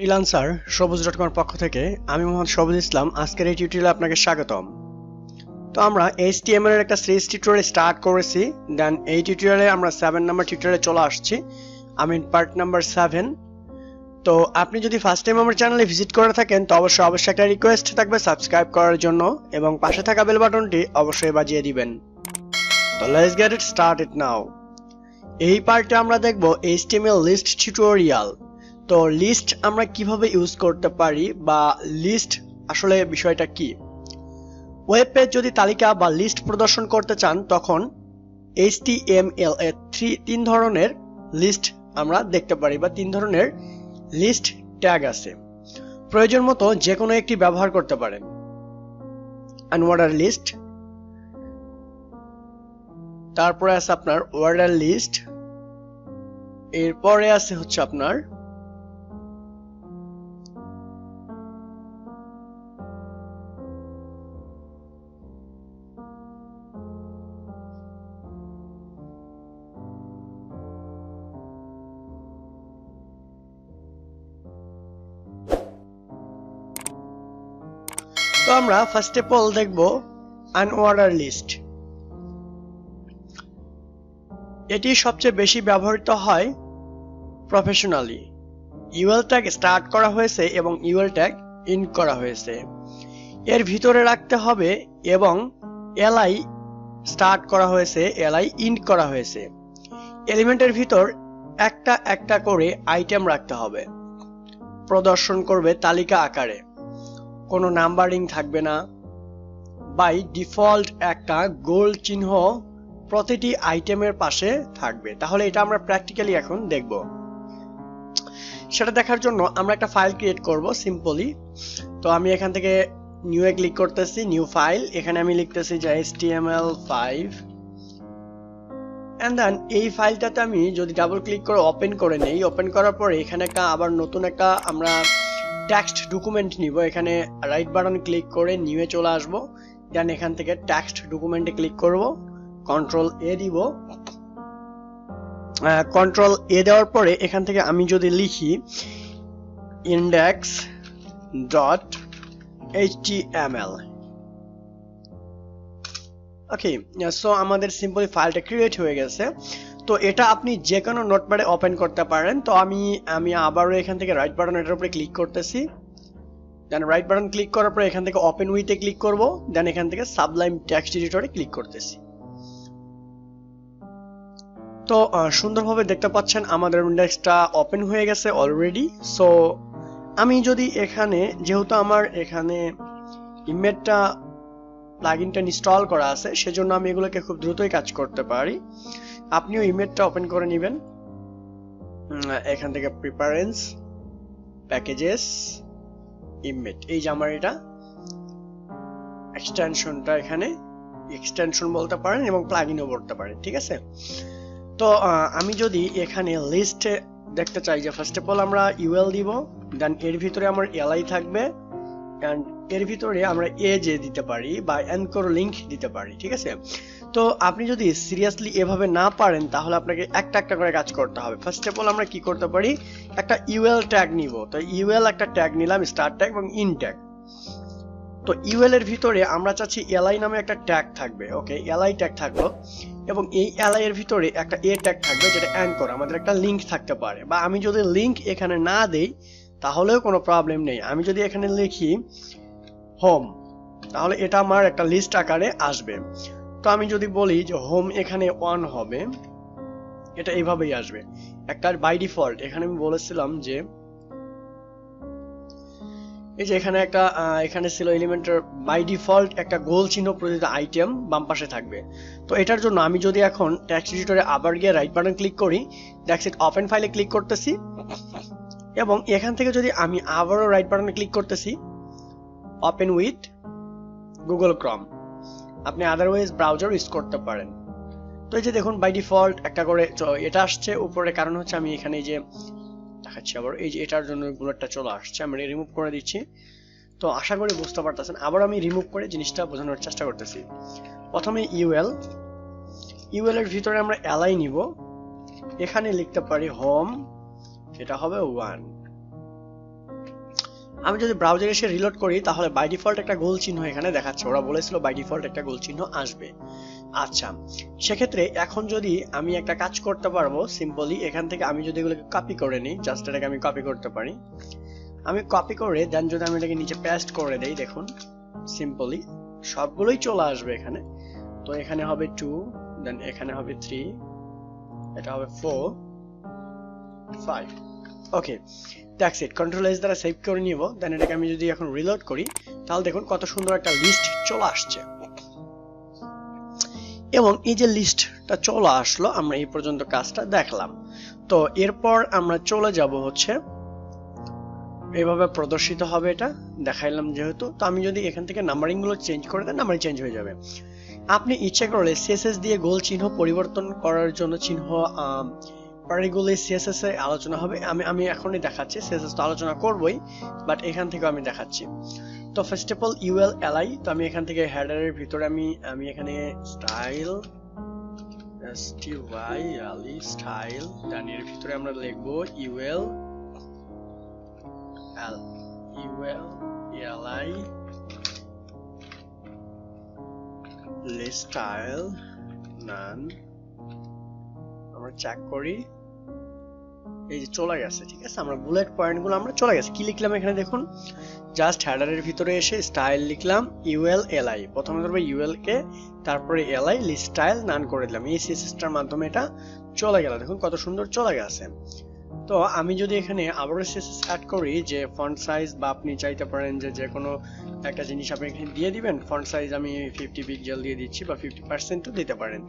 Freelancer সবুজ.com পক্ষ থেকে আমি মোহাম্মদ সবুজ ইসলাম আজকের এই টিউটোরিয়ালে আপনাকে স্বাগতম। তো আমরা HTML এর একটা সিরিজ টিউটোরিয়াল স্টার্ট করেছি, দেন এই টিউটোরিয়ালে আমরা 7 নাম্বার টিউটোরিয়ালে চলে আসছি, পার্ট নাম্বার 7। তো আপনি যদি ফার্স্ট টাইম আমার চ্যানেলে ভিজিট করে থাকেন তো অবশ্যই একটা রিকোয়েস্ট থাকবে সাবস্ক্রাইব করার জন্য এবং পাশে থাকা বেল বাটনটি অবশ্যই বাজিয়ে দিবেন। তো লেটস গেট ইট স্টার্টেড নাও। এই পার্টে আমরা দেখব HTML লিস্ট টিউটোরিয়াল। তো লিস্ট আমরা কিভাবে ইউজ করতে পারি বা লিস্ট আসলে বিষয়টা কি। ওয়েব পেজ যদি তালিকা বা লিস্ট প্রদর্শন করতে চান তখন HTML এর তিন ধরনের লিস্ট আমরা দেখতে পারি বা তিন ধরনের লিস্ট ট্যাগ আছে। প্রয়োজন মতো যে কোনো একটি ব্যবহার করতে পারেন। আনঅর্ডার লিস্ট, তারপরে আছে আপনার অর্ডার লিস্ট, এরপরে আছে হচ্ছে আপনার তো আমরা ফার্স্ট অফ অল দেখব আনঅর্ডার লিস্ট। এটি সবচেয়ে বেশি ব্যবহৃত হয় প্রফেশনালি। ইউএল ট্যাগ স্টার্ট করা হয়েছে এবং ইউএল ট্যাগ ইন্ড করা হয়েছে, এর ভিতরে রাখতে হবে এবং এলআই স্টার্ট করা হয়েছে, এলআই ইন্ড করা হয়েছে। এলিমেন্টের ভিতর একটা একটা করে আইটেম রাখতে হবে, প্রদর্শন করবে তালিকা আকারে, কোনো নাম্বারিং থাকবে না। বাই ডিফল্ট একটা গোল চিহ্ন প্রতিটি আইটেমের পাশে থাকবে। তাহলে এটা আমরা প্র্যাকটিক্যালি এখন দেখব। সেটা দেখার জন্য আমরা একটা ফাইল ক্রিয়েট করব সিম্পলি। তো আমি এখান থেকে নিউ এ ক্লিক করতেছি, নিউ ফাইল, এখানে আমি লিখতেছি যে HTML5 এন্ড দেন এই ফাইলটাতে আমি যদি ডাবল ক্লিক করে ওপেন করে নেই, ওপেন করার পরে এখানে একটা আবার নতুন একটা আমরা টেক্সট ডকুমেন্ট নিব। এখানে রাইট বাটন ক্লিক করে নিউ এ চলে আসব, দেন এখান থেকে টেক্সট ডকুমেন্টে ক্লিক করব, কন্ট্রোল এ দিব। কন্ট্রোল এ দেওয়ার পরে এখান থেকে আমি যদি লিখি index.html, ওকে, সো আমাদের সিম্পলি ফাইলটা ক্রিয়েট হয়ে গেছে। তো এটা আপনি যে কোনো নোটপ্যাডে ওপেন করতে পারেন। তো আমি আবারও এখান থেকে রাইট বাটন এটার উপরে ক্লিক করতেছি, দেন রাইট বাটন ক্লিক করার পরে এখান থেকে ওপেন উইথে ক্লিক করব, দেন এখান থেকে সাবলাইম টেক্সট এডিটরে ক্লিক করতেছি। তো সুন্দরভাবে দেখতে পাচ্ছেন আমাদের ইন্ডেক্সটা ওপেন হয়ে গেছে অলরেডি। সো আমি যদি এখানে, যেহেতু আমার এখানে ইমেজটা প্লাগইনটা ইনস্টল করা আছে সেজন্য আমি এগুলোকে খুব দ্রুতই কাজ করতে পারি। আপনিও ইমেজটা ওপেন করে নেবেন, এখান থেকে প্রিফারেন্স, প্যাকেজেস, ইমেজ, এই যে আমার এটা এক্সটেনশনটা, এখানে এক্সটেনশন বলতে পারেন এবং প্লাগইনও বলতে পারেন, ঠিক আছে। তো আমি যদি এখানে লিস্টে দেখতে চাই যে ফার্স্ট অফ অল আমরা ইউএল দিব, দেন এর ভিতরে আমার এলআই থাকবে, এন্ড এর ভিতরে আমরা এজে দিতে পারি বা অ্যানকর লিংক দিতে পারি, ঠিক আছে। তো আপনি যদি সিরিয়াসলি এভাবে না পারেন তাহলে আপনাকে একটা একটা করে কাজ করতে হবে। ফার্স্ট অফ অল আমরা কি করতে পারি, একটা ইউএল ট্যাগ নিব। তো ইউএল একটা ট্যাগ নিলাম, স্টার্ট ট্যাগ এবং ইন ট্যাগ। তো ইউএল এর ভিতরে আমরা চাচ্ছি এলআই নামে একটা ট্যাগ থাকবে, ওকে, এলআই ট্যাগ থাকলো এবং এই এলআই এর ভিতরে একটা এ ট্যাগ থাকবে যেটা অ্যানকর, আমাদের একটা লিংক থাকতে পারে। বা আমি যদি লিংক এখানে না দেই তাহলেও কোনো প্রবলেম নেই। আমি যদি এখানে লিখি হোম, তাহলে এটা আমার একটা লিস্ট আকারে আসবে। তো আমি যদি বলি যে হোম এখানে 1 হবে, এটা এইভাবেই আসবে। একটা বাই ডিফল্ট এখানে আমি বলেছিলাম যে এই যে এখানে একটা এখানে ছিল এলিমেন্টের বাই ডিফল্ট একটা গোল চিহ্ন প্রতিটা আইটেম বাম পাশে থাকবে। তো এটার জন্য আমি যদি এখন টেক্সট এডিটরে আবার গিয়ে রাইট বাটন ক্লিক করি, দ্যাটস ইট, ওপেন ফাইলে ক্লিক করতেছি এবং এখান থেকে যদি আমি আবারও রাইট বাটনে ক্লিক করতেছি, ওপেন উইথ গুগল ক্রোম, আপনি আদারওয়াইজ ব্রাউজার ইউজ করতে পারেন। তো এই যে দেখুন বাই ডিফল্ট একটা করে এটা আসছে উপরে, কারণ হচ্ছে আমি এখানে যে দেখাচ্ছি আবার এই যে এটার জন্য বুলেটটা চলে আসছে, আমি রিমুভ করে দিচ্ছি। তো আশা করি বুঝতে পারতেছেন, আবার আমি রিমুভ করে জিনিসটা বোঝানোর চেষ্টা করতেছি। প্রথমে ইউএল এর ভিতরে আমরা এলআই নিব, এখানে লিখতে পারি হোম, এটা হবে 1, আমি যদি ব্রাউজারে এসে রিলোড করি তাহলে বাই ডিফল্ট একটা গোল চিহ্ন এখানে দেখাচ্ছে, ওরা বলেছিল বাই ডিফল্ট একটা গোল চিহ্ন আসবে। আচ্ছা, সেক্ষেত্রে এখন যদি আমি একটা কাজ করতে পারবো সিম্পলি, এখান থেকে আমি যদি এগুলোকে কপি করে নিই, জাস্ট এটাকে আমি কপি করতে পারি। আমি কপি করে দেন যদি আমি এটাকে নিচে পেস্ট করে দেই, দেখুন সিম্পলি সবগুলোই চলে আসবে এখানে। তো এখানে হবে 2, দেন এখানে হবে 3, এটা হবে 4, 5। ওকে, দ্যাটস ইট। কন্ট্রোল এস দ্বারা সেভ করে নিব, দেন এটাকে আমি যদি এখন রিলোড করি তাহলে দেখুন কত সুন্দর একটা লিস্ট চলে আসছে। এবং এই যে লিস্টটা চলে আসলো, আমরা এই পর্যন্ত কাজটা দেখলাম। তো এরপর আমরা চলে যাব হচ্ছে এইভাবে প্রদর্শিত হবে, এটা দেখাইলাম যেহেতু। তো আমি যদি এখান থেকে নাম্বারিং গুলো চেঞ্জ করে দেন, নাম্বারিং চেঞ্জ হয়ে যাবে। আপনি ইচ্ছে করলে সিএসএস দিয়ে গোল চিহ্ন পরিবর্তন করার জন্য চিহ্ন পার্টিকুলারলি সিএসএস এর আলোচনা হবে। আমি এখনই দেখাচ্ছি, সিএসএস তো আলোচনা করবই, বাট এখান থেকে আমি দেখাচ্ছি। তো first of all UL LI, তো আমি এখান থেকে হেডারের ভিতরে আমি এখানে স্টাইল স্টাইল, দেন এর ভিতরে আমরা লিখবো ইউএল এলআই স্টাইল নান। আমরা চেক করি, এই যে চলে গেছে, ঠিক আছে। আমরা বুলেট পয়েন্ট গুলো আমরা চলে গেছে। কি লিখলাম এখানে দেখুন, জাস্ট হেডারের ভিতরে এসে স্টাইল লিখলাম ইউএল এলআই, প্রথমে ধরবে ইউএল কে, তারপরে এলআই স্টাইল নান করে দিলাম। এই সিএসএসটার মাধ্যমে এটা চলে গেল, দেখুন কত সুন্দর চলে গেছে। তো আমি যদি এখানে আবারও সিএসএস অ্যাড করি, যে ফন্ট সাইজ, বা আপনি চাইতে পারেন যে কোনো একটা জিনিস আপনি এখানে দিয়ে দিবেন, ফন্ট সাইজ আমি 50 পিক্সেল দিয়ে দিচ্ছি, বা 50% দিতে পারেন।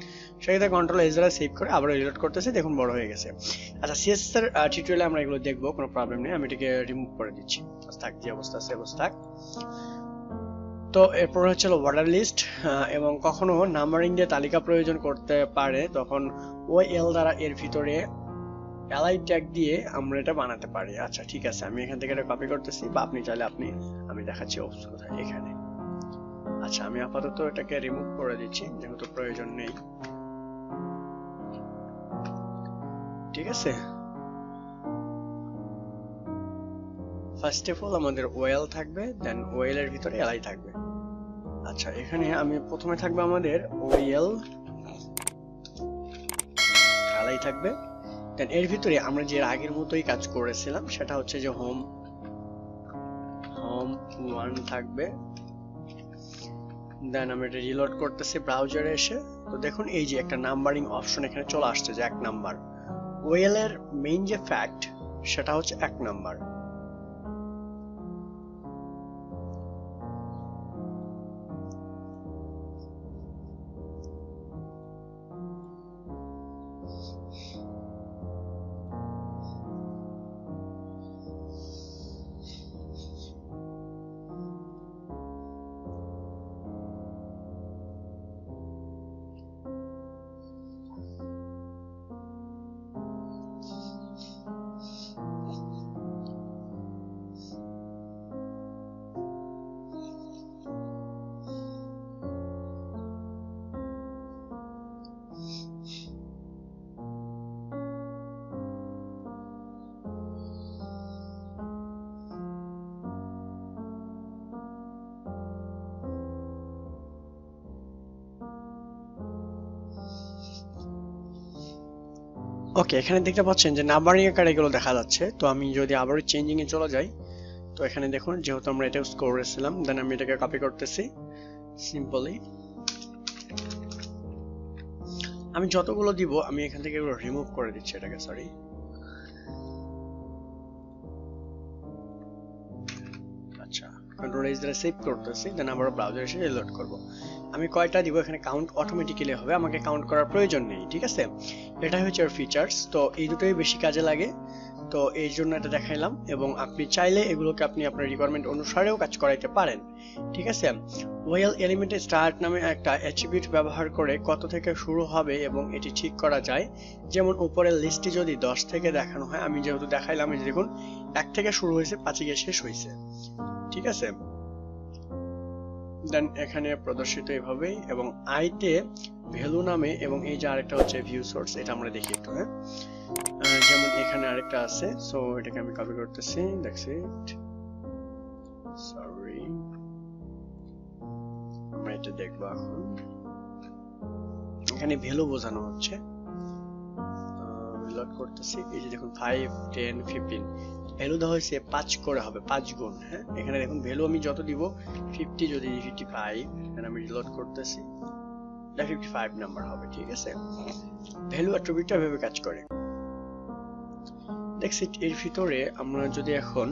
সেক্ষেত্রে কন্ট্রোল এস দ্বারা সেভ করে আবার রিলোড করতেছি, দেখুন বড় হয়ে গেছে। আচ্ছা, সিএসএস এর টিউটোরিয়ালে আমরা এগুলো দেখবো, কোনো প্রবলেম নেই। আমি এটাকে রিমুভ করে দিচ্ছি, থাক যে অবস্থা আছে অবস্থা। তো এরপর হচ্ছে ওয়ার্ডার লিস্ট, এবং কখনো নাম্বারিং দিয়ে তালিকা প্রয়োজন করতে পারে, তখন ওই এল দ্বারা এর ভিতরে এলআই ট্যাগ দিয়ে আমরা এটা বানাতে পারি। আচ্ছা ঠিক আছে, আমি এখান থেকে এটা কপি করতেছি, বা আপনি চাইলে আমি দেখাচ্ছি কোথায় এখানে। আচ্ছা, আমি আপাতত এটাকে রিমুভ করে দিচ্ছি যেহেতু প্রয়োজন নেই, ঠিক আছে। ফার্স্ট অফ অল আমাদের ওয়েল থাকবে, দেন ওয়েল এর ভিতরে এলআই থাকবে। আচ্ছা, এখানে আমি প্রথমে থাকবে আমাদের ওয়েল এলআই থাকবে, দেন এর ভিতরে আমরা যে আগের মতোই কাজ করেছিলাম, সেটা হচ্ছে যে হোম 1 থাকবে। দেন আমি এটা রিলোড করতেছি ব্রাউজারে এসে, তো দেখুন এই যে একটা নাম্বারিং অপশন এখানে চলে আসছে, যে 1 নাম্বার। ওয়েল এর মেইন যে ফ্যাক্ট সেটা হচ্ছে 1 নাম্বার। ওকে, এখানে দেখতে পাচ্ছেন যে নাম্বারিং আকারে এগুলো দেখা যাচ্ছে। তো আমি যদি আবারও চেঞ্জিং এ চলে যাই, তো এখানে দেখুন যেহেতু আমরা এটা ইউজ করেছিলাম, দেন আমি এটাকে কপি করতেছি সিম্পলি। আমি যতগুলো দিব আমি এখান থেকে এগুলো রিমুভ করে দিচ্ছি, এটাকে সরি। আচ্ছা, কন্ট্রোল এস দ্বারা সেভ করতেছি, দেন আবার ব্রাউজারে এসে রিলোড করব। আমি কয়টা দিব এখানে কাউন্ট অটোমেটিক্যালি হবে, আমাকে কাউন্ট করার প্রয়োজন নেই, ঠিক আছে। এটাই হচ্ছে এর ফিচার্স। তো এই দুটোই বেশি কাজে লাগে, তো এই জন্য এটা দেখাইলাম। এবং আপনি চাইলে এগুলোকে আপনি আপনার রিকোয়ারমেন্ট অনুসারেও কাজ করাইতে পারেন, ঠিক আছে। ওয়েল এলিমেন্টে স্টার্ট নামে একটা অ্যাট্রিবিউট ব্যবহার করে কত থেকে শুরু হবে এবং এটি ঠিক করা যায়। যেমন উপরের লিস্টটি যদি 10 থেকে দেখানো হয়, আমি যেহেতু দেখাইলাম, এই যে দেখুন 1 থেকে শুরু হয়েছে, 5 গিয়ে শেষ হয়েছে, ঠিক আছে। দেন এখানে প্রদর্শিত এইভাবেই, এবং আইতে ভ্যালু নামে, এবং এই যে আরেকটা হচ্ছে ভিউ সোর্স, এটা আমরা দেখি একটু। হ্যাঁ, যেমন এখানে আরেকটা আছে, সো এটাকে আমি কপি করতেছি, দেখছি সরি, আমরা এটা দেখবো এখন। এখানে ভ্যালু বোঝানো হচ্ছে, লোড করতেছি। এই যে দেখুন 5 10 15 ভ্যালু দেওয়া হয়েছে 5 করে হবে, 5 গুণ। হ্যাঁ, এখানে দেখুন ভ্যালু আমি যত দিব 50, যদি 55, এখানে আমি রিলোড করতেছি, এটা 55 নাম্বার হবে। ঠিক আছে, ভ্যালু অ্যাট্রিবিউটটা এভাবে কাজ করে। দেখছি এর ভিতরে আমরা যদি এখন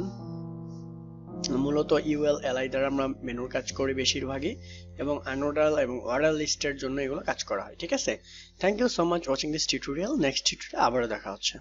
মূলত ইউএল এলআই দ্বারা আমরা মেনুর কাজ করি বেশিরভাগই, এবং আনোডাল এবং অর্ডার লিস্টের জন্য এগুলো কাজ করা হয়। ঠিক আছে, thank you so much watching this tutorial. Next টিউটোরিয়ালে আবারও দেখা হচ্ছে।